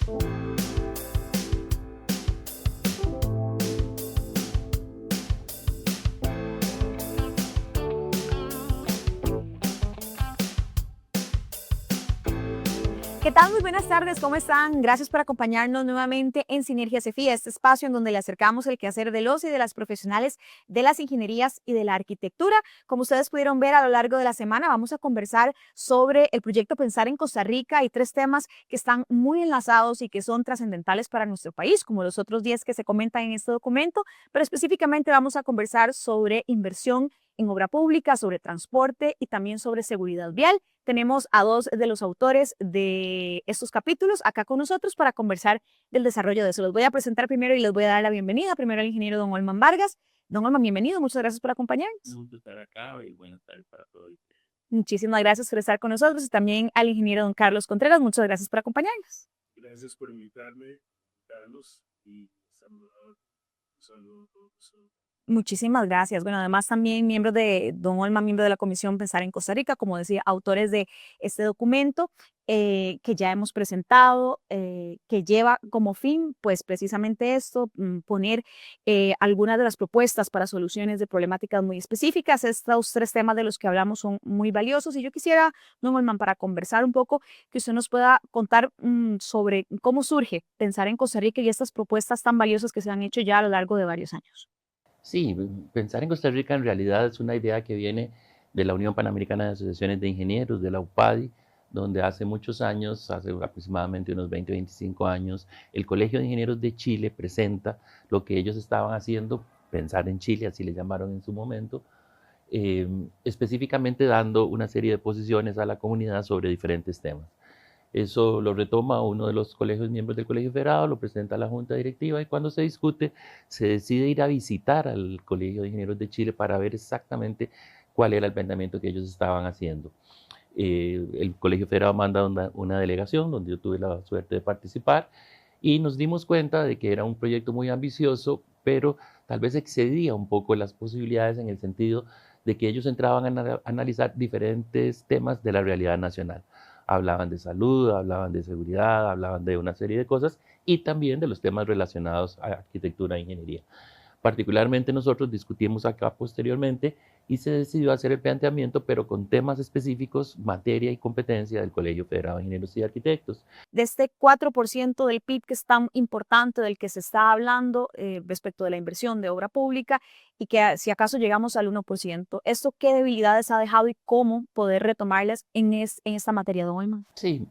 ¿Qué tal? Muy buenas tardes, ¿cómo están? Gracias por acompañarnos nuevamente en Sinergia CEFIA, este espacio en donde le acercamos el quehacer de los y de las profesionales de las ingenierías y de la arquitectura. Como ustedes pudieron ver a lo largo de la semana, vamos a conversar sobre el proyecto Pensar en Costa Rica. Hay 3 temas que están muy enlazados y que son trascendentales para nuestro país, como los otros 10 que se comentan en este documento, pero específicamente vamos a conversar sobre inversión en obra pública, sobre transporte y también sobre seguridad vial. Tenemos a 2 de los autores de estos capítulos acá con nosotros para conversar del desarrollo de eso. Los voy a presentar primero y les voy a dar la bienvenida. Primero al ingeniero don Olman Vargas. Don Olman, bienvenido. Muchas gracias por acompañarnos. Un gusto estar acá y buenas tardes para todos. Muchísimas gracias por estar con nosotros y también al ingeniero don Carlos Contreras. Muchas gracias por acompañarnos. Gracias por invitarme, Carlos, y saludo a todos. Muchísimas gracias. Bueno, además también miembro de Don Olma, miembro de la Comisión Pensar en Costa Rica, como decía, autores de este documento que ya hemos presentado, que lleva como fin, pues precisamente esto, poner algunas de las propuestas para soluciones de problemáticas muy específicas. Estos 3 temas de los que hablamos son muy valiosos y yo quisiera, Don Olman, para conversar un poco, que usted nos pueda contar sobre cómo surge Pensar en Costa Rica y estas propuestas tan valiosas que se han hecho ya a lo largo de varios años. Sí, pensar en Costa Rica en realidad es una idea que viene de la Unión Panamericana de Asociaciones de Ingenieros, de la UPADI, donde hace muchos años, hace aproximadamente unos 20, 25 años, el Colegio de Ingenieros de Chile presenta lo que ellos estaban haciendo, Pensar en Chile, así le llamaron en su momento, específicamente dando una serie de posiciones a la comunidad sobre diferentes temas. Eso lo retoma uno de los colegios miembros del Colegio Federado, lo presenta a la Junta Directiva y cuando se discute se decide ir a visitar al Colegio de Ingenieros de Chile para ver exactamente cuál era el planteamiento que ellos estaban haciendo. El Colegio Federado manda una delegación donde yo tuve la suerte de participar y nos dimos cuenta de que era un proyecto muy ambicioso, pero tal vez excedía un poco las posibilidades en el sentido de que ellos entraban a analizar diferentes temas de la realidad nacional. Hablaban de salud, hablaban de seguridad, hablaban de una serie de cosas y también de los temas relacionados a arquitectura e ingeniería. Particularmente nosotros discutimos acá posteriormente y se decidió hacer el planteamiento, pero con temas específicos, materia y competencia del Colegio Federado de Ingenieros y Arquitectos. De este 4% del PIB que es tan importante, del que se está hablando respecto de la inversión de obra pública y que si acaso llegamos al 1%, ¿esto qué debilidades ha dejado y cómo poder retomarlas en esta materia, don Olman? Sí,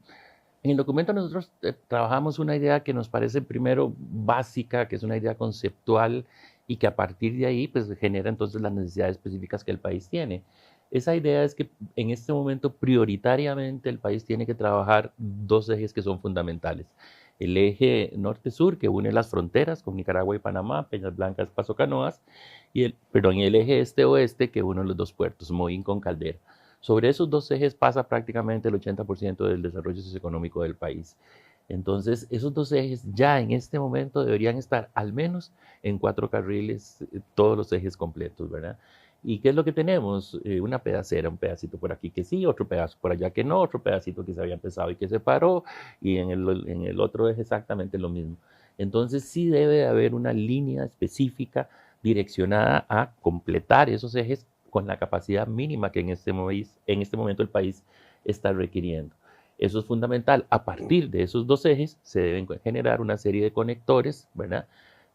en el documento nosotros trabajamos una idea que nos parece primero básica, que es una idea conceptual y que a partir de ahí pues genera entonces las necesidades específicas que el país tiene. Esa idea es que en este momento prioritariamente el país tiene que trabajar 2 ejes que son fundamentales. El eje norte-sur que une las fronteras con Nicaragua y Panamá, Peñas Blancas, Paso Canoas, pero en el eje este-oeste que une los 2 puertos, Moín con Caldera. Sobre esos 2 ejes pasa prácticamente el 80% del desarrollo socioeconómico del país. Entonces, esos 2 ejes ya en este momento deberían estar al menos en 4 carriles, todos los ejes completos, ¿verdad? ¿Y qué es lo que tenemos? Una pedacera, un pedacito por aquí que sí, otro pedazo por allá que no, otro pedacito que se había empezado y que se paró, y en el otro eje exactamente lo mismo. Entonces, sí debe de haber una línea específica direccionada a completar esos ejes con la capacidad mínima que en este momento el país está requiriendo. Eso es fundamental. A partir de esos 2 ejes se deben generar una serie de conectores, ¿verdad?,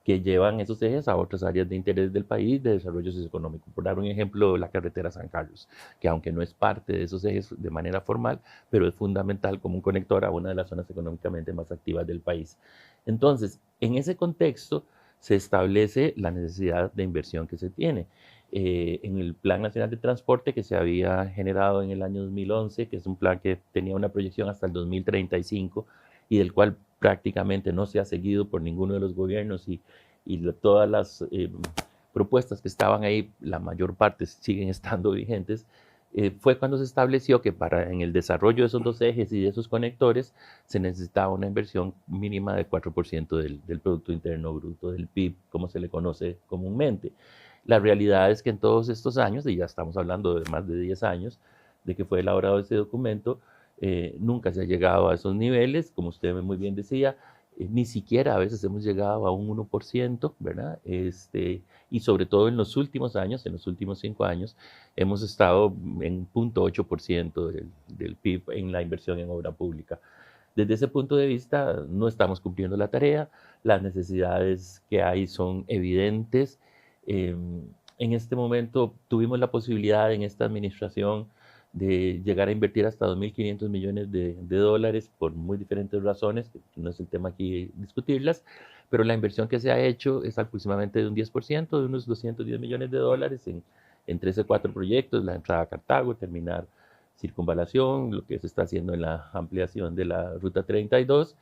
que llevan esos ejes a otras áreas de interés del país, de desarrollo socioeconómico. Por dar un ejemplo, la carretera San Carlos, que aunque no es parte de esos ejes de manera formal, pero es fundamental como un conector a una de las zonas económicamente más activas del país. Entonces, en ese contexto se establece la necesidad de inversión que se tiene. En el Plan Nacional de Transporte que se había generado en el año 2011, que es un plan que tenía una proyección hasta el 2035 y del cual prácticamente no se ha seguido por ninguno de los gobiernos y todas las propuestas que estaban ahí, la mayor parte siguen estando vigentes, fue cuando se estableció que en el desarrollo de esos 2 ejes y de esos conectores se necesitaba una inversión mínima de 4% del Producto Interno Bruto, del PIB, como se le conoce comúnmente. La realidad es que en todos estos años, y ya estamos hablando de más de 10 años, de que fue elaborado este documento, Nunca se ha llegado a esos niveles, como usted muy bien decía, ni siquiera a veces hemos llegado a un 1%, ¿verdad? Y sobre todo en los últimos años, en los últimos 5 años, hemos estado en 0.8% del PIB en la inversión en obra pública. Desde ese punto de vista, no estamos cumpliendo la tarea, las necesidades que hay son evidentes. En este momento tuvimos la posibilidad en esta administración de llegar a invertir hasta 2.500 millones de dólares por muy diferentes razones, no es el tema aquí discutirlas, pero la inversión que se ha hecho es aproximadamente de un 10%, de unos 210 millones de dólares en 13 o 4 proyectos, la entrada a Cartago, terminar circunvalación, lo que se está haciendo en la ampliación de la Ruta 32,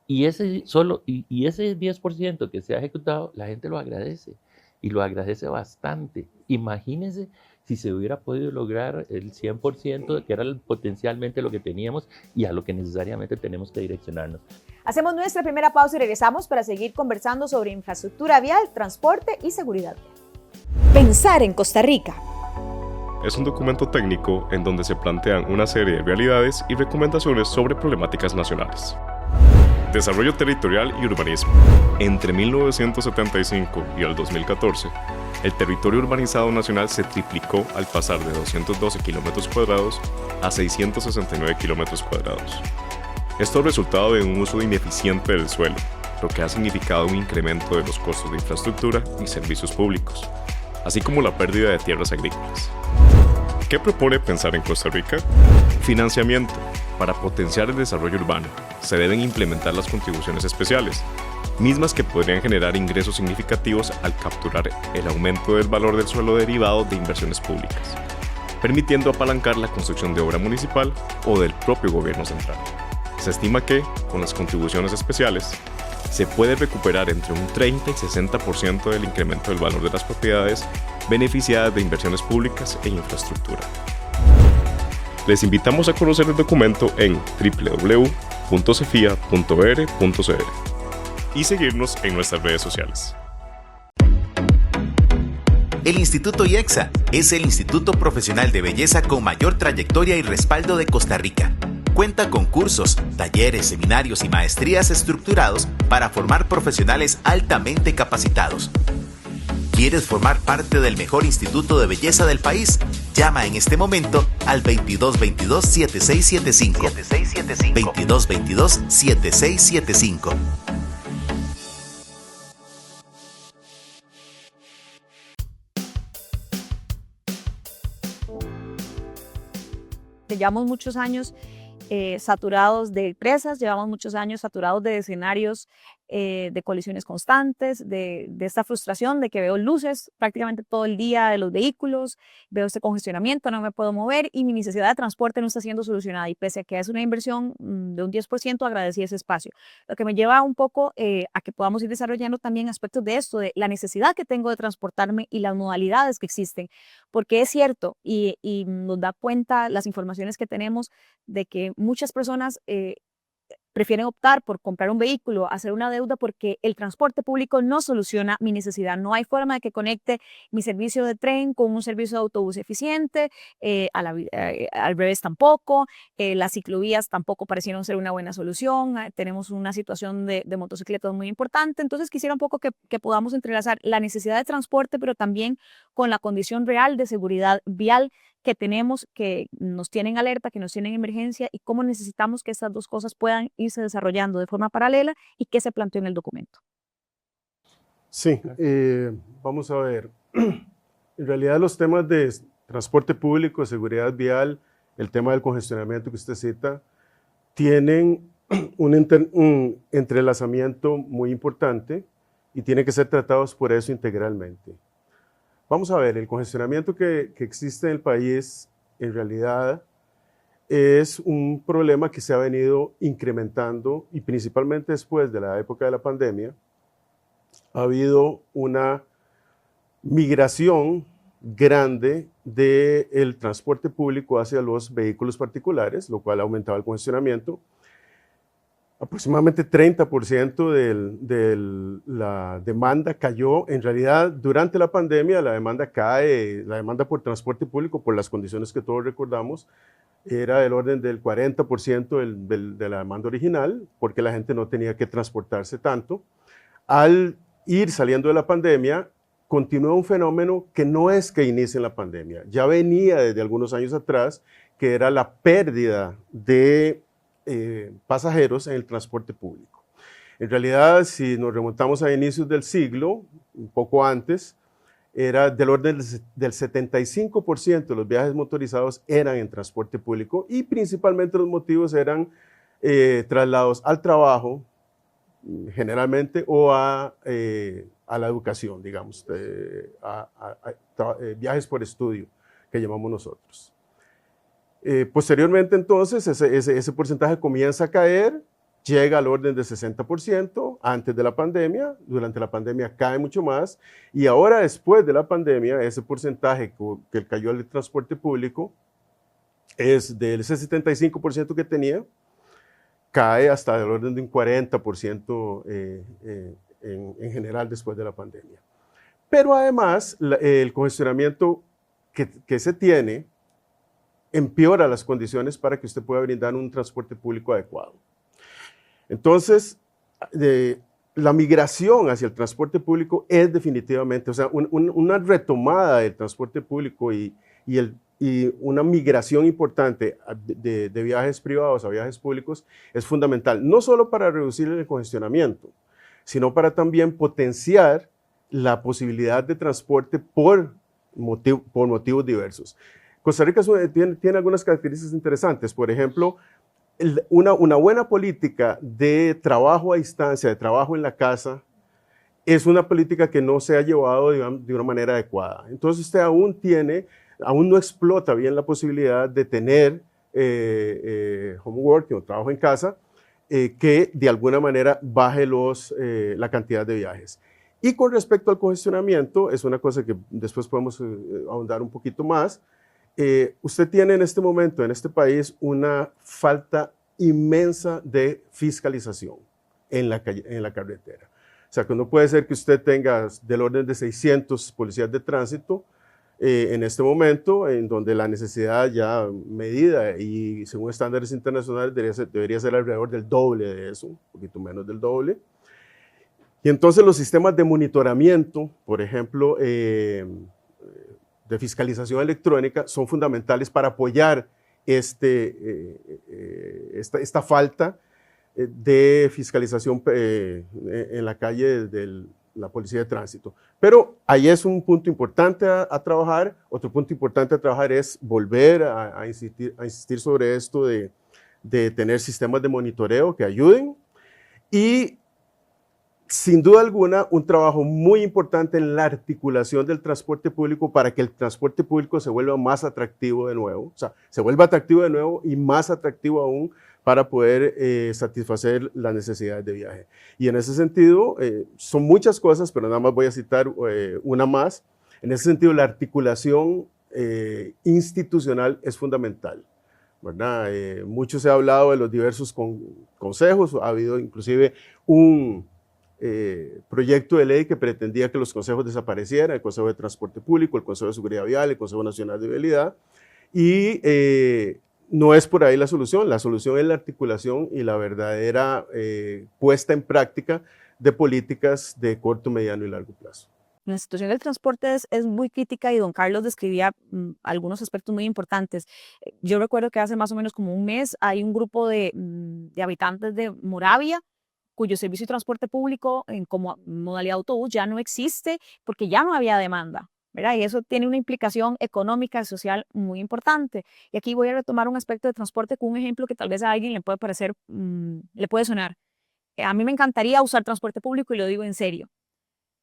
y ese 10% que se ha ejecutado, la gente lo agradece, y lo agradece bastante. Imagínense si se hubiera podido lograr el 100%, que era potencialmente lo que teníamos y a lo que necesariamente tenemos que direccionarnos. Hacemos nuestra primera pausa y regresamos para seguir conversando sobre infraestructura vial, transporte y seguridad. Pensar en Costa Rica. Es un documento técnico en donde se plantean una serie de realidades y recomendaciones sobre problemáticas nacionales. Desarrollo territorial y urbanismo. Entre 1975 y el 2014, el territorio urbanizado nacional se triplicó al pasar de 212 kilómetros cuadrados a 669 kilómetros cuadrados. Esto es resultado de un uso ineficiente del suelo, lo que ha significado un incremento de los costos de infraestructura y servicios públicos, así como la pérdida de tierras agrícolas. ¿Qué propone Pensar en Costa Rica? Financiamiento. Para potenciar el desarrollo urbano, se deben implementar las contribuciones especiales, mismas que podrían generar ingresos significativos al capturar el aumento del valor del suelo derivado de inversiones públicas, permitiendo apalancar la construcción de obra municipal o del propio gobierno central. Se estima que, con las contribuciones especiales, se puede recuperar entre un 30 y 60% del incremento del valor de las propiedades beneficiadas de inversiones públicas e infraestructura. Les invitamos a conocer el documento en www.cefia.br.cr y seguirnos en nuestras redes sociales. El Instituto IEXA es el instituto profesional de belleza con mayor trayectoria y respaldo de Costa Rica. Cuenta con cursos, talleres, seminarios y maestrías estructurados para formar profesionales altamente capacitados. ¿Quieres formar parte del mejor instituto de belleza del país? Llama en este momento al 2222-7675. 2222-7675. Llevamos muchos años saturados de presas, llevamos muchos años saturados de escenarios de colisiones constantes, de esta frustración de que veo luces prácticamente todo el día de los vehículos, veo este congestionamiento, no me puedo mover y mi necesidad de transporte no está siendo solucionada, y pese a que es una inversión de un 10%, agradecí ese espacio. Lo que me lleva un poco a que podamos ir desarrollando también aspectos de esto, de la necesidad que tengo de transportarme y las modalidades que existen, porque es cierto y nos da cuenta las informaciones que tenemos de que muchas personas prefieren optar por comprar un vehículo, hacer una deuda, porque el transporte público no soluciona mi necesidad. No hay forma de que conecte mi servicio de tren con un servicio de autobús eficiente, al revés tampoco, las ciclovías tampoco parecieron ser una buena solución, tenemos una situación de motocicletas muy importante, entonces quisiera un poco que podamos entrelazar la necesidad de transporte, pero también con la condición real de seguridad vial que tenemos, que nos tienen alerta, que nos tienen emergencia, y cómo necesitamos que estas dos cosas puedan irse desarrollando de forma paralela y qué se planteó en el documento. Sí, vamos a ver. En realidad los temas de transporte público, seguridad vial, el tema del congestionamiento que usted cita, tienen un entrelazamiento muy importante y tienen que ser tratados por eso integralmente. Vamos a ver, el congestionamiento que existe en el país en realidad es un problema que se ha venido incrementando, y principalmente después de la época de la pandemia ha habido una migración grande del transporte público hacia los vehículos particulares, lo cual ha aumentado el congestionamiento. aproximadamente 30% de la demanda cayó. En realidad, durante la pandemia, la demanda cae, la demanda por transporte público, por las condiciones que todos recordamos, era del orden del 40% de la demanda original, porque la gente no tenía que transportarse tanto. Al ir saliendo de la pandemia, continúa un fenómeno que no es que inicie en la pandemia, ya venía desde algunos años atrás, que era la pérdida de pasajeros en el transporte público. En realidad, si nos remontamos a inicios del siglo, un poco antes, era del orden del 75% de los viajes motorizados eran en transporte público y principalmente los motivos eran traslados al trabajo, generalmente, o a la educación, digamos, viajes por estudio, que llamamos nosotros. Posteriormente, entonces, ese porcentaje comienza a caer, llega al orden del 60% antes de la pandemia, durante la pandemia cae mucho más, y ahora después de la pandemia, ese porcentaje que cayó al transporte público es del 75% que tenía, cae hasta el orden de un 40% en general después de la pandemia. Pero además, el congestionamiento que se tiene empeora las condiciones para que usted pueda brindar un transporte público adecuado. Entonces, la migración hacia el transporte público es definitivamente, o sea, una retomada del transporte público y una migración importante de viajes privados a viajes públicos es fundamental, no solo para reducir el congestionamiento, sino para también potenciar la posibilidad de transporte por motivos diversos. Costa Rica tiene algunas características interesantes. Por ejemplo, una buena política de trabajo a distancia, de trabajo en la casa, es una política que no se ha llevado, digamos, de una manera adecuada. Entonces usted aún no explota bien la posibilidad de tener home working o trabajo en casa que de alguna manera baje la cantidad de viajes. Y con respecto al congestionamiento, es una cosa que después podemos ahondar un poquito más. Usted tiene en este momento, en este país, una falta inmensa de fiscalización en la carretera. O sea, que no puede ser que usted tenga del orden de 600 policías de tránsito en este momento, en donde la necesidad ya medida y según estándares internacionales debería ser alrededor del doble de eso, un poquito menos del doble. Y entonces los sistemas de monitoramiento, por ejemplo, de fiscalización electrónica son fundamentales para apoyar esta falta de fiscalización en la calle de la policía de tránsito. Pero ahí es un punto importante a trabajar. Otro punto importante a trabajar es volver a insistir sobre esto de tener sistemas de monitoreo que ayuden y sin duda alguna, un trabajo muy importante en la articulación del transporte público para que el transporte público se vuelva más atractivo de nuevo, o sea, se vuelva atractivo de nuevo y más atractivo aún para poder satisfacer las necesidades de viaje. Y en ese sentido, son muchas cosas, pero nada más voy a citar una más. En ese sentido, la articulación institucional es fundamental, ¿verdad? Mucho se ha hablado de los diversos consejos, ha habido inclusive un proyecto de ley que pretendía que los consejos desaparecieran, el Consejo de Transporte Público, el Consejo de Seguridad Vial, el Consejo Nacional de Vialidad, y no es por ahí la solución es la articulación y la verdadera puesta en práctica de políticas de corto, mediano y largo plazo. La situación del transporte es muy crítica y don Carlos describía algunos aspectos muy importantes. Yo recuerdo que hace más o menos como un mes hay un grupo de habitantes de Moravia cuyo servicio de transporte público como modalidad autobús ya no existe porque ya no había demanda, ¿verdad? Y eso tiene una implicación económica y social muy importante. Y aquí voy a retomar un aspecto de transporte con un ejemplo que tal vez a alguien le puede parecer, le puede sonar. A mí me encantaría usar transporte público y lo digo en serio.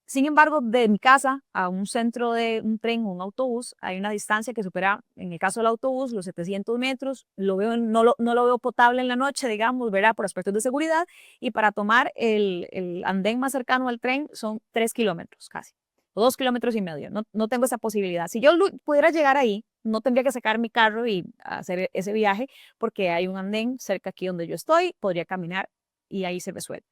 Sin embargo, de mi casa a un centro de un tren o un autobús hay una distancia que supera, en el caso del autobús, los 700 metros. No lo veo potable en la noche, digamos, ¿verdad? Por aspectos de seguridad. Y para tomar el andén más cercano al tren son 3 kilómetros casi, o 2,5 kilómetros. No tengo esa posibilidad. Si yo pudiera llegar ahí, no tendría que sacar mi carro y hacer ese viaje porque hay un andén cerca aquí donde yo estoy, podría caminar y ahí se resuelve.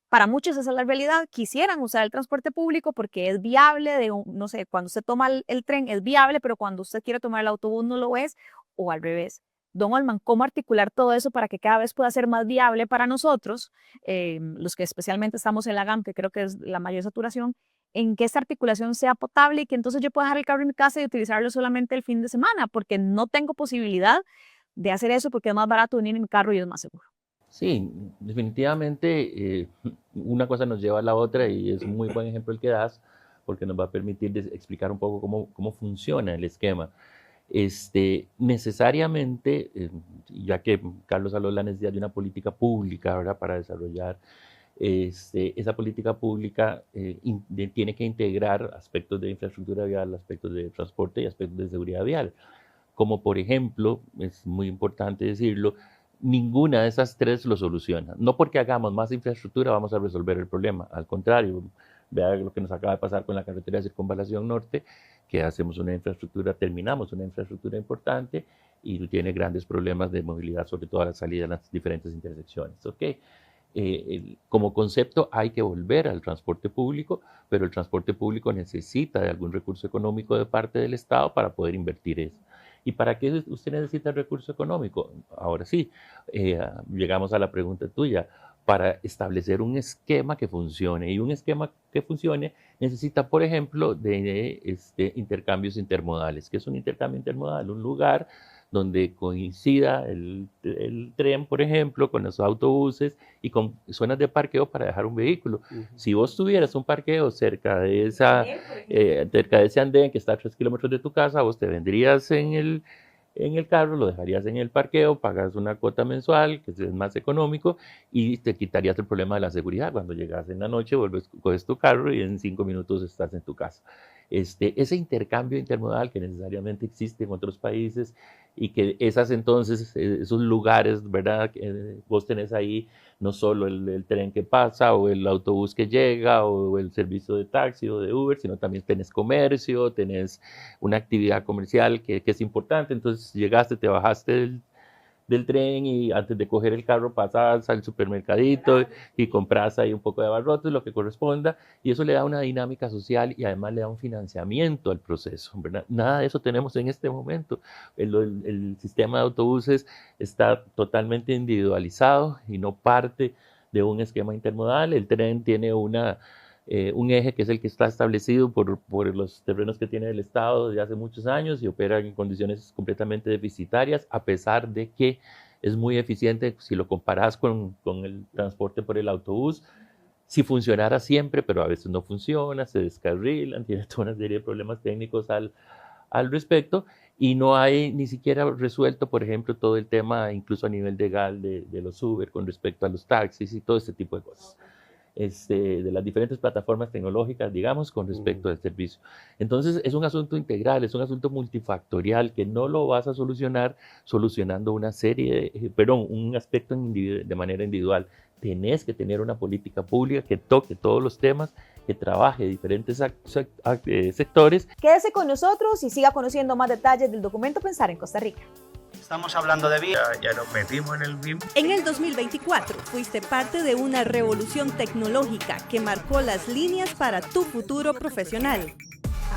Para muchos esa es la realidad, quisieran usar el transporte público porque es viable, no sé, cuando usted toma el tren es viable, pero cuando usted quiere tomar el autobús no lo es, o al revés. Don Olman, ¿cómo articular todo eso para que cada vez pueda ser más viable para nosotros, los que especialmente estamos en la GAM, que creo que es la mayor saturación, en que esta articulación sea potable y que entonces yo pueda dejar el carro en mi casa y utilizarlo solamente el fin de semana, porque no tengo posibilidad de hacer eso porque es más barato venir en mi carro y es más seguro? Sí, definitivamente una cosa nos lleva a la otra y es un muy buen ejemplo el que das porque nos va a permitir explicar un poco cómo funciona el esquema. Necesariamente, ya que Carlos habló de la necesidad de una política pública, ¿verdad?, para desarrollar esa política pública tiene que integrar aspectos de infraestructura vial, aspectos de transporte y aspectos de seguridad vial. Como por ejemplo, es muy importante decirlo, ninguna de esas tres lo soluciona. No porque hagamos más infraestructura vamos a resolver el problema. Al contrario, vea lo que nos acaba de pasar con la carretera de Circunvalación Norte, que hacemos una infraestructura, terminamos una infraestructura importante y tiene grandes problemas de movilidad, sobre todo a la salida de las diferentes intersecciones. ¿Okay? Como concepto hay que volver al transporte público, pero el transporte público necesita de algún recurso económico de parte del Estado para poder invertir eso. ¿Y para qué usted necesita el recurso económico? Ahora sí, llegamos a la pregunta tuya. Para establecer un esquema que funcione. Y un esquema que funcione necesita, por ejemplo, de intercambios intermodales. ¿Qué es un intercambio intermodal? Un lugar donde coincida el tren, por ejemplo, con los autobuses y con zonas de parqueo para dejar un vehículo. Si vos tuvieras un parqueo cerca de ese andén que está a 3 kilómetros de tu casa, vos te vendrías en el carro, lo dejarías en el parqueo, pagas una cuota mensual, que es más económico, y te quitarías el problema de la seguridad. Cuando llegas en la noche, coges tu carro y en 5 minutos estás en tu casa. Ese intercambio intermodal que necesariamente existe en otros países y que esos lugares, ¿verdad? Vos tenés ahí no solo el tren que pasa o el autobús que llega o el servicio de taxi o de Uber, sino también tenés comercio, tenés una actividad comercial que es importante. Entonces llegaste, te bajaste del tren y antes de coger el carro pasas al supermercadito y compras ahí un poco de abarrotes, lo que corresponda, y eso le da una dinámica social y además le da un financiamiento al proceso, ¿verdad? Nada de eso tenemos en este momento. El sistema de autobuses está totalmente individualizado y no parte de un esquema intermodal. El tren tiene un eje que es el que está establecido por los terrenos que tiene el Estado desde hace muchos años y opera en condiciones completamente deficitarias, a pesar de que es muy eficiente si lo comparas con el transporte por el autobús. Si funcionara siempre, pero a veces no funciona, se descarrilan, tiene toda una serie de problemas técnicos al respecto, y no hay ni siquiera resuelto, por ejemplo, todo el tema, incluso a nivel legal, de los Uber con respecto a los taxis y todo ese tipo de cosas. De las diferentes plataformas tecnológicas, digamos, con respecto al servicio. Entonces, es un asunto integral, es un asunto multifactorial que no lo vas a solucionar solucionando un aspecto de manera individual. Tenés que tener una política pública que toque todos los temas, que trabaje diferentes sectores. Quédese con nosotros y siga conociendo más detalles del documento Pensar en Costa Rica. Estamos hablando de BIM, ya lo metimos en el BIM. En el 2024 fuiste parte de una revolución tecnológica que marcó las líneas para tu futuro profesional.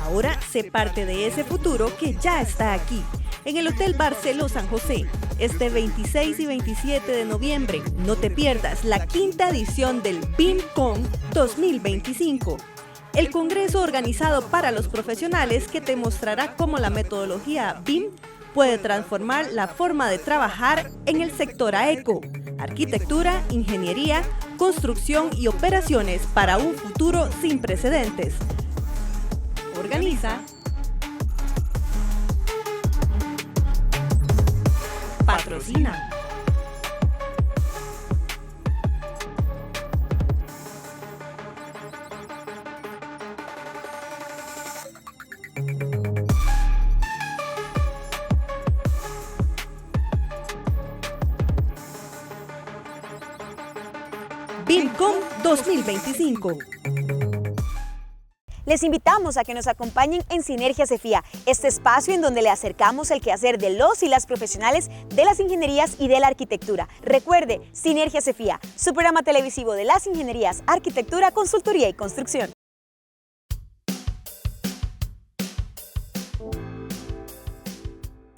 Ahora sé parte de ese futuro que ya está aquí, en el Hotel Barceló San José, este 26 y 27 de noviembre. No te pierdas la 5ª edición del BIMCon 2025. El congreso organizado para los profesionales que te mostrará cómo la metodología BIM puede transformar la forma de trabajar en el sector AECO, arquitectura, ingeniería, construcción y operaciones para un futuro sin precedentes. Organiza. Patrocina. BIMCon 2025. Les invitamos a que nos acompañen en Sinergia Cefía, este espacio en donde le acercamos el quehacer de los y las profesionales de las ingenierías y de la arquitectura. Recuerde, Sinergia Cefía, su programa televisivo de las ingenierías, arquitectura, consultoría y construcción.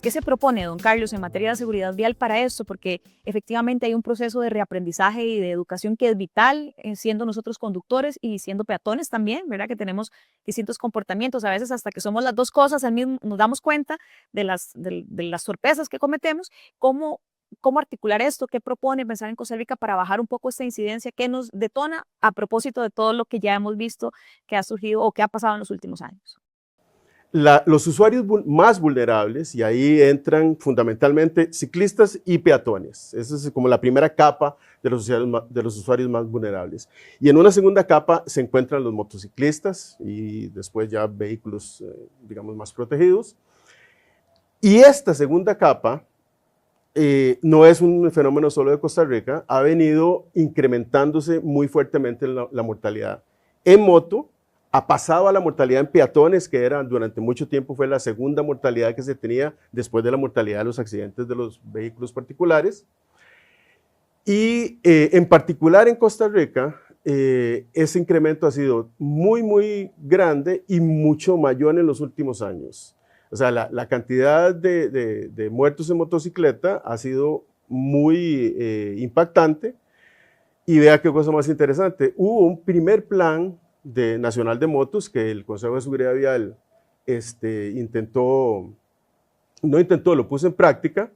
¿Qué se propone, don Carlos, en materia de seguridad vial para esto? Porque efectivamente hay un proceso de reaprendizaje y de educación que es vital, siendo nosotros conductores y siendo peatones también, ¿verdad? Que tenemos distintos comportamientos, a veces hasta que somos las dos cosas al mismo, nos damos cuenta de las torpezas que cometemos. ¿Cómo articular esto? ¿Qué propone pensar en Costa Rica para bajar un poco esta incidencia que nos detona a propósito de todo lo que ya hemos visto que ha surgido o que ha pasado en los últimos años? Los usuarios más vulnerables, y ahí entran fundamentalmente ciclistas y peatones. Esa es como la primera capa de los usuarios más vulnerables. Y en una segunda capa se encuentran los motociclistas y después ya vehículos, digamos, más protegidos. Y esta segunda capa no es un fenómeno solo de Costa Rica, ha venido incrementándose muy fuertemente la mortalidad. En moto, ha pasado a la mortalidad en peatones, que era durante mucho tiempo fue la segunda mortalidad que se tenía después de la mortalidad de los accidentes de los vehículos particulares. Y en particular en Costa Rica, ese incremento ha sido muy, muy grande y mucho mayor en los últimos años. O sea, la cantidad de muertos en motocicleta ha sido muy impactante. Y vea qué cosa más interesante. Hubo un primer plan nacional de motos que el Consejo de Seguridad Vial lo puso en práctica.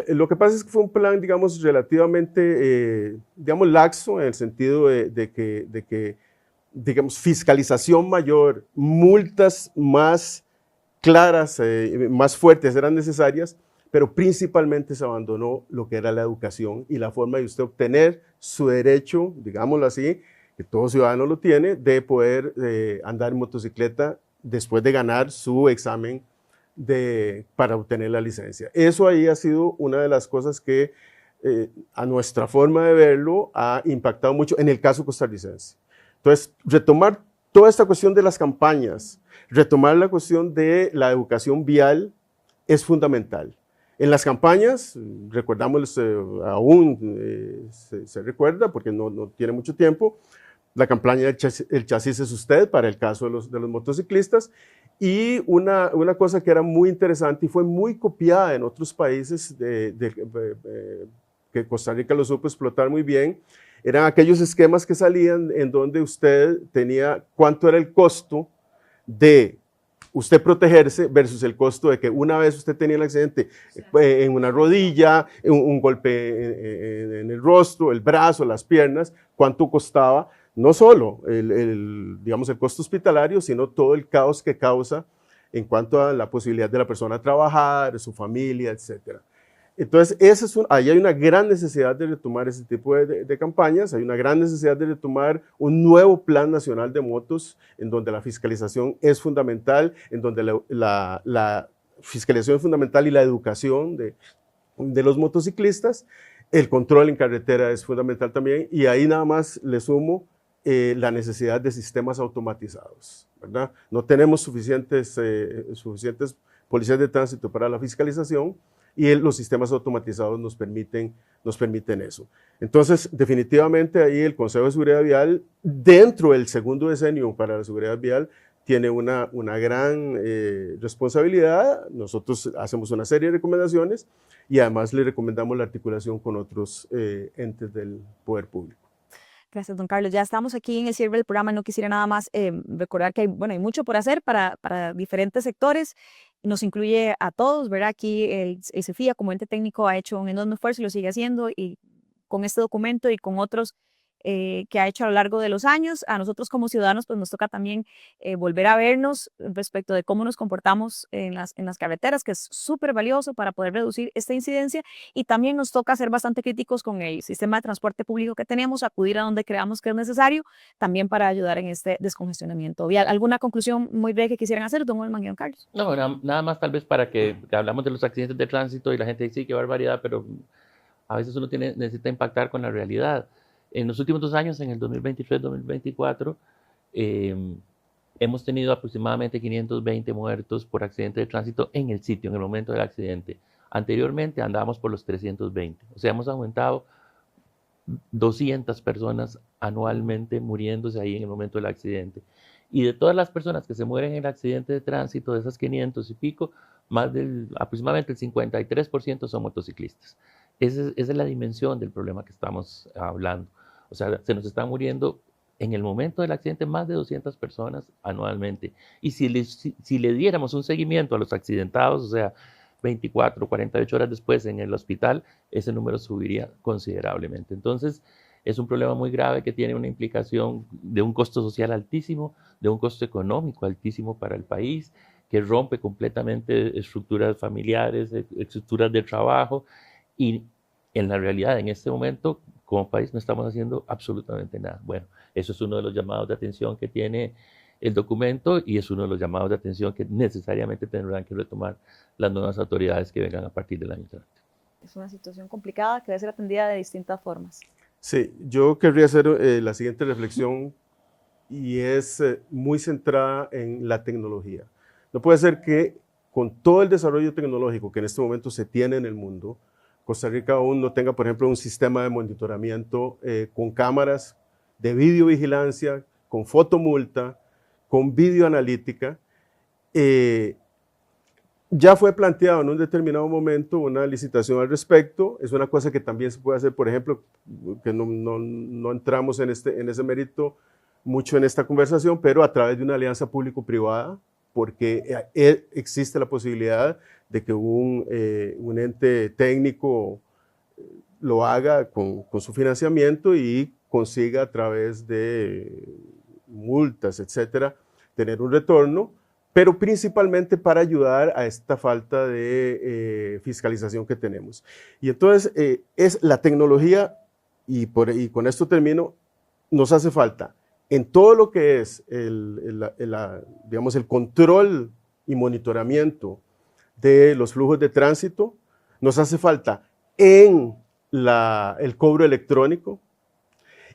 Lo que pasa es que fue un plan, digamos, relativamente, digamos, laxo en el sentido de que, digamos, fiscalización mayor, multas más claras, más fuertes eran necesarias, pero principalmente se abandonó lo que era la educación y la forma de usted obtener su derecho, digámoslo así, que todo ciudadano lo tiene, de poder andar en motocicleta después de ganar su examen para obtener la licencia. Eso ahí ha sido una de las cosas que a nuestra forma de verlo ha impactado mucho en el caso costarricense. Entonces, retomar toda esta cuestión de las campañas, retomar la cuestión de la educación vial es fundamental. En las campañas, recordamos, aún se recuerda, porque no tiene mucho tiempo, la campaña El chasis es usted, para el caso de los motociclistas, y una cosa que era muy interesante y fue muy copiada en otros países que Costa Rica lo supo explotar muy bien, eran aquellos esquemas que salían en donde usted tenía cuánto era el costo de usted protegerse versus el costo de que una vez usted tenía el accidente en una rodilla, un golpe en el rostro, el brazo, las piernas, cuánto costaba, no solo digamos, el costo hospitalario, sino todo el caos que causa en cuanto a la posibilidad de la persona trabajar, su familia, etc. Entonces, ahí hay una gran necesidad de retomar ese tipo de campañas, hay una gran necesidad de retomar un nuevo plan nacional de motos en donde la fiscalización es fundamental, en donde la fiscalización es fundamental y la educación de los motociclistas, el control en carretera es fundamental también, y ahí nada más le sumo la necesidad de sistemas automatizados, ¿verdad? No tenemos suficientes policías de tránsito para la fiscalización, y los sistemas automatizados nos permiten eso. Entonces, definitivamente ahí el Consejo de Seguridad Vial, dentro del segundo decenio para la seguridad vial, tiene una gran responsabilidad. Nosotros hacemos una serie de recomendaciones y además le recomendamos la articulación con otros entes del poder público. Gracias, don Carlos. Ya estamos aquí en el cierre del programa. No quisiera nada más recordar que hay mucho por hacer para diferentes sectores. Nos incluye a todos, ¿verdad? Aquí el CEFIA como ente técnico ha hecho un enorme esfuerzo y lo sigue haciendo, y con este documento y con otros que ha hecho a lo largo de los años, a nosotros como ciudadanos pues nos toca también volver a vernos respecto de cómo nos comportamos en las carreteras, que es súper valioso para poder reducir esta incidencia, y también nos toca ser bastante críticos con el sistema de transporte público que tenemos, acudir a donde creamos que es necesario, también para ayudar en este descongestionamiento vial. ¿Alguna conclusión muy breve que quisieran hacer, don Olman y don Carlos? No, nada más tal vez para que hablamos de los accidentes de tránsito y la gente dice, sí, qué barbaridad, pero a veces uno necesita impactar con la realidad. En los últimos 2 años, en el 2023-2024, hemos tenido aproximadamente 520 muertos por accidente de tránsito en el sitio, en el momento del accidente. Anteriormente andábamos por los 320, o sea, hemos aumentado 200 personas anualmente muriéndose ahí en el momento del accidente. Y de todas las personas que se mueren en el accidente de tránsito, de esas 500 y pico, aproximadamente el 53% son motociclistas. Esa es la dimensión del problema que estamos hablando. O sea, se nos están muriendo en el momento del accidente más de 200 personas anualmente. Y si le diéramos un seguimiento a los accidentados, o sea, 24, 48 horas después en el hospital, ese número subiría considerablemente. Entonces, es un problema muy grave que tiene una implicación de un costo social altísimo, de un costo económico altísimo para el país, que rompe completamente estructuras familiares, estructuras de trabajo, y en la realidad, en este momento, como país no estamos haciendo absolutamente nada. Bueno, eso es uno de los llamados de atención que tiene el documento y es uno de los llamados de atención que necesariamente tendrán que retomar las nuevas autoridades que vengan a partir del año entrante. Es una situación complicada que debe ser atendida de distintas formas. Sí, yo querría hacer la siguiente reflexión y es muy centrada en la tecnología. No puede ser que con todo el desarrollo tecnológico que en este momento se tiene en el mundo, Costa Rica aún no tenga, por ejemplo, un sistema de monitoramiento con cámaras de videovigilancia, con fotomulta, con videoanalítica. Ya fue planteado en un determinado momento una licitación al respecto. Es una cosa que también se puede hacer, por ejemplo, que no entramos en ese mérito mucho en esta conversación, pero a través de una alianza público-privada, porque existe la posibilidad de que un ente técnico lo haga con su financiamiento y consiga a través de multas, etcétera, tener un retorno, pero principalmente para ayudar a esta falta de fiscalización que tenemos. Y entonces es la tecnología, y con esto termino, nos hace falta en todo lo que es digamos, el control y monitoramiento de los flujos de tránsito, nos hace falta en el cobro electrónico,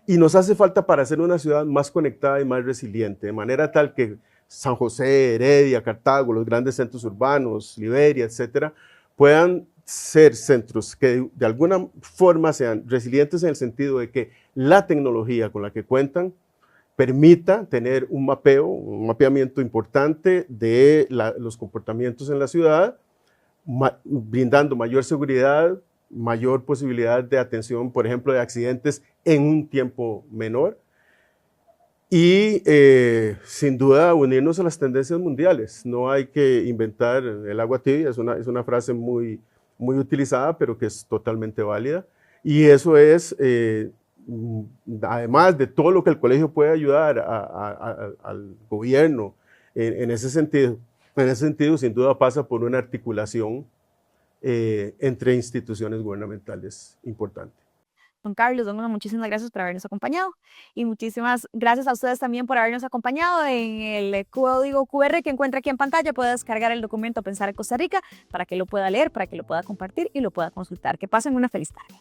y nos hace falta para hacer una ciudad más conectada y más resiliente, de manera tal que San José, Heredia, Cartago, los grandes centros urbanos, Liberia, etcétera, puedan ser centros que de alguna forma sean resilientes en el sentido de que la tecnología con la que cuentan permita tener un mapeamiento importante de los comportamientos en la ciudad, brindando mayor seguridad, mayor posibilidad de atención, por ejemplo, de accidentes en un tiempo menor, y sin duda unirnos a las tendencias mundiales. No hay que inventar el agua tibia, es una frase muy utilizada, pero que es totalmente válida, y eso es, además de todo lo que el colegio puede ayudar al gobierno en ese sentido, sin duda pasa por una articulación entre instituciones gubernamentales importante. Don Carlos, don Juan, muchísimas gracias por habernos acompañado y muchísimas gracias a ustedes también por habernos acompañado. En el código QR que encuentra aquí en pantalla puede descargar el documento Pensar en Costa Rica para que lo pueda leer, para que lo pueda compartir y lo pueda consultar. Que pasen una feliz tarde.